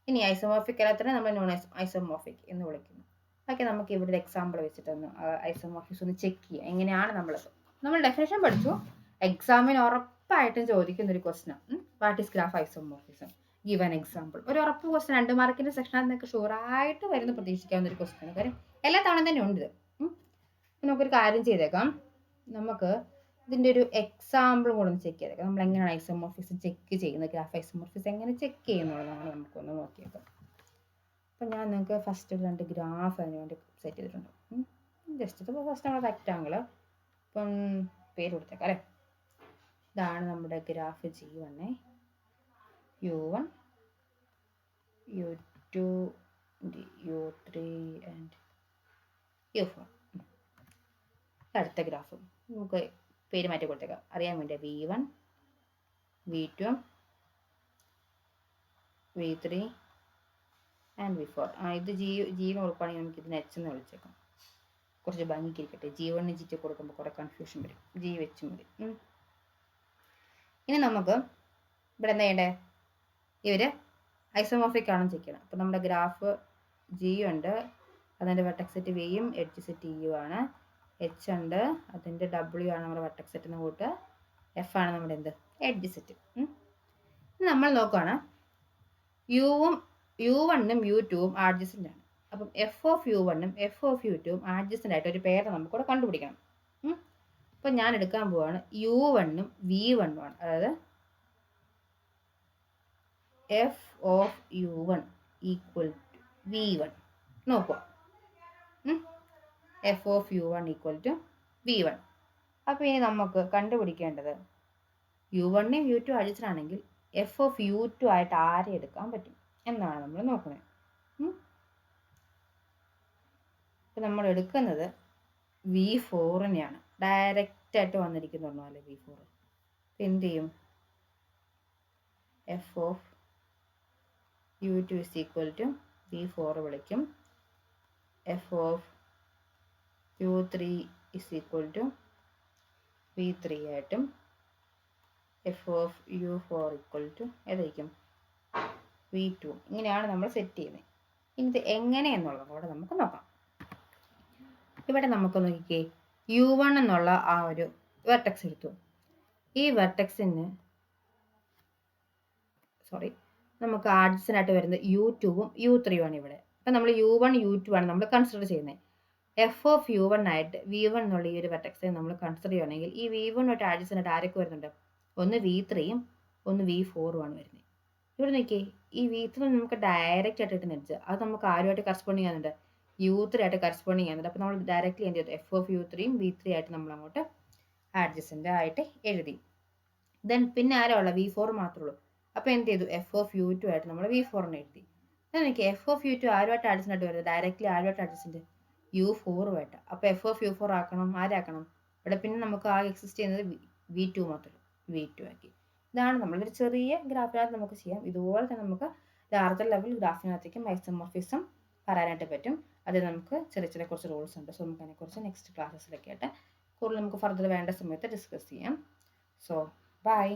ഇനി ഐസോമോർഫിക് അല്ലാത്തതിനെ നമ്മൾ നോൺ ഐസോമോർഫിക് എന്ന് വിളിക്കുന്നു. ഓക്കെ, നമുക്ക് ഇവിടെ ഒരു എക്സാമ്പിൾ വെച്ചിട്ടൊന്ന് ഐസോമോർഫിസം ഒന്ന് ചെക്ക് ചെയ്യാം. എങ്ങനെയാണ് നമ്മൾ ഡെഫിനേഷൻ പഠിച്ചു. എക്സാമിന് ഉറപ്പായിട്ടും ചോദിക്കുന്ന ഒരു question, what is graph isomorphism? Give an example. ഒരു ഉറപ്പ് ക്വസ്റ്റൻ 2 മാർക്കിന്റെ സെക്ഷനകത്ത് നിങ്ങൾക്ക് ഷുവറായിട്ട് വരുന്ന പ്രതീക്ഷിക്കാവുന്ന ഒരു ക്വസ്റ്റൻ. കാര്യം എല്ലാ തവണ തന്നെ ഉണ്ട് ഇത്. നമുക്കൊരു കാര്യം ചെയ്തേക്കാം, നമുക്ക് ഇതിൻ്റെ ഒരു എക്സാമ്പിൾ കൂടെ ഒന്ന് ചെക്ക് ചെയ്തേക്കാം. നമ്മൾ എങ്ങനെയാണ് ഐസോമോർഫിസം ചെക്ക് ചെയ്യുന്നത്, ഗ്രാഫ് ഐസോമോർഫിസം എങ്ങനെ ചെക്ക് ചെയ്യുന്നുള്ളതാണ് നമുക്കൊന്ന് നോക്കിയേക്കാം. അപ്പം ഞാൻ നിങ്ങൾക്ക് ഫസ്റ്റ് 2 ഗ്രാഫ് അതിന് വേണ്ടി സെറ്റ് ചെയ്തിട്ടുണ്ട്. ജസ്റ്റ് ഇപ്പോൾ ഫസ്റ്റ് നമ്മുടെ റെക്റ്റാങ്കിൾ ഇപ്പം പേര് കൊടുത്തേക്കാം അല്ലേ. ഇതാണ് നമ്മുടെ graph G1, U1, U2, U3 and U4. അടുത്ത ഗ്രാഫ് നമുക്ക് പേര് മാറ്റി കൊടുത്തേക്കാം അറിയാൻ വേണ്ടി. V1, V2, V3 and V4. ഇത് G1 കൊടുക്കുകയാണെങ്കിൽ നമുക്ക് ഇതിന് H എന്ന് വിളിച്ചേക്കാം. കുറച്ച് ഭംഗിക്കിരിക്കട്ടെ. G1 G2 കൊടുക്കുമ്പോൾ കുറേ കൺഫ്യൂഷൻ വരും. G വെച്ച് മതി. ഇനി നമുക്ക് ഇവിടെ എന്താ ചെയ്യണ്ടേ? ഇവർ ഐസോമോർഫിക് ആണെന്ന് ചെക്ക് ചെയ്യണം. അപ്പോൾ നമ്മുടെ ഗ്രാഫ് G ഉണ്ട്, അതിൻ്റെ വെർട്ടെക്സ് സെറ്റ് Vയും എഡ്ജ് സെറ്റ് EU ആണ്. H ഉണ്ട്, അതിൻ്റെ W ആണ് നമ്മുടെ വെർട്ടെക്സ് സെറ്റിന് കൂട്ട്. F ആണ് നമ്മുടെ എന്ത്? Edge set. നമ്മൾ നോക്കുകയാണ് U1ഉം U2ഉം ആഡ്ജസൻ്റ് ആണ്. അപ്പം എഫ് ഓഫ് U1ഉം എഫ് ഓഫ് U2ഉം ആഡ്ജസൻ്റ് ആയിട്ട് ഒരു പേര് നമുക്കിവിടെ കണ്ടുപിടിക്കണം. അപ്പം ഞാൻ എടുക്കാൻ പോവാണ് U1ഉം V1ഉം ആണ്. അതായത് F of U1 equal to V1. നോക്കുക, F of U1 equal to V1. അപ്പോൾ ഇനി നമുക്ക് കണ്ടുപിടിക്കേണ്ടത് U1ഉം U2 ആഡ്ജസൻ്റ് ആണെങ്കിൽ എഫ് ഓഫ് U2 ആയിട്ട് ആരെ എടുക്കാൻ പറ്റും എന്നാണ് നമ്മൾ നോക്കുന്നത്. ഇപ്പം നമ്മൾ എടുക്കുന്നത് V4നെയാണ്. ഡയറക്റ്റായിട്ട് വന്നിരിക്കുന്നു അല്ലേ V4. അപ്പം എന്ത് ചെയ്യും? F of U2 is equal to V4 വിളിക്കും. F of U3 is equal to V3 ആയിട്ടും F of U4 equal to ഏതായിരിക്കും? V2. ഇങ്ങനെയാണ് നമ്മൾ സെറ്റ് ചെയ്യുന്നത്. ഇനി ഇത് എങ്ങനെയെന്നുള്ളത് കൂടെ നമുക്ക് നോക്കാം. ഇവിടെ നമുക്ക് നോക്കിക്കേ, U1 എന്നുള്ള ആ ഒരു വെർട്ടെക്സ് എടുത്തു. ഈ വെർട്ടെക്സിന് നമുക്ക് ആഡ്ജസൻ്റ് വരുന്നത് U2ഉം U3ഉം ആണ് ഇവിടെ. അപ്പം നമ്മൾ U1 U2 ആണ് നമ്മൾ കൺസിഡർ ചെയ്യുന്നത്. എഫ് ഓഫ് U1 ആയിട്ട് V1 എന്നുള്ള ഈ ഒരു വെർട്ടെക്സിനെ നമ്മൾ കൺസിഡർ ചെയ്യുകയാണെങ്കിൽ ഈ V1 ആയിട്ട് ആഡ്ജസൻ്റ് ആരൊക്കെ വരുന്നുണ്ട്? ഒന്ന് V3ഉം ഒന്ന് V4ഉം ആണ് വരുന്നത്. ഇവിടെ നോക്കിയേ, ഈ V3 നമുക്ക് ഡയറക്റ്റ് ആയിട്ട് കിട്ടുന്ന എഡ്ജ് അത് നമുക്ക് ആരുമായിട്ട് കറസ്പോണ്ടിങ് ചെയ്യുന്നുണ്ട്? U3 ആയിട്ട് കറസ്പോണ്ടിങ് ചെയ്യുന്നുണ്ട്. അപ്പോൾ നമ്മൾ ഡയറക്റ്റ്ലി എന്ത് ചെയ്തു? എഫ് ഓഫ് U3ഉം V3 ആയിട്ട് നമ്മൾ അങ്ങോട്ട് ആഡ്ജസൻ്റ് ആയിട്ട് എഴുതി. ദെൻ പിന്നെ ആരാ ഉള്ളത്? V4 മാത്രമേ ഉള്ളൂ. അപ്പോൾ എന്ത് ചെയ്തു? എഫ് ഓഫ് U2 ആയിട്ട് നമ്മൾ V4നെ എഴുതി. then നോക്കി എഫ് ഓഫ് U2 ആരുമായിട്ട് ആഡ്ജസൻ്റ് ആയിട്ട് വരുന്നത്? ഡയറക്റ്റ്ലി ആരുമായിട്ട് ആഡ്ജസൻ്റ്? U4ഉമായിട്ട്. അപ്പോൾ എഫ് ഓഫ് U4 ആക്കണം, ആരാക്കണം? ഇവിടെ പിന്നെ നമുക്ക് ആ എക്സിസ്റ്റ് ചെയ്യുന്നത് V2 മാത്രമേ. V2 ആക്കി. ഇതാണ് നമ്മളൊരു ചെറിയ ഗ്രാഫിനകത്ത് നമുക്ക് ചെയ്യാം. ഇതുപോലെ തന്നെ നമുക്ക് ലാർജർ ലെവൽ ഗ്രാഫിനകത്തേക്കും ഐസോമോർഫിസം പറയാനായിട്ട് പറ്റും. അത് നമുക്ക് ചെറിയ കുറച്ച് റൂൾസ് ഉണ്ട്. സോ നമുക്ക് അതിനെക്കുറിച്ച് നെക്സ്റ്റ് ക്ലാസ്സസിലൊക്കെ ആയിട്ട് കൂടുതൽ നമുക്ക് ഫർദർ വേണ്ട സമയത്ത് ഡിസ്കസ് ചെയ്യാം. So by.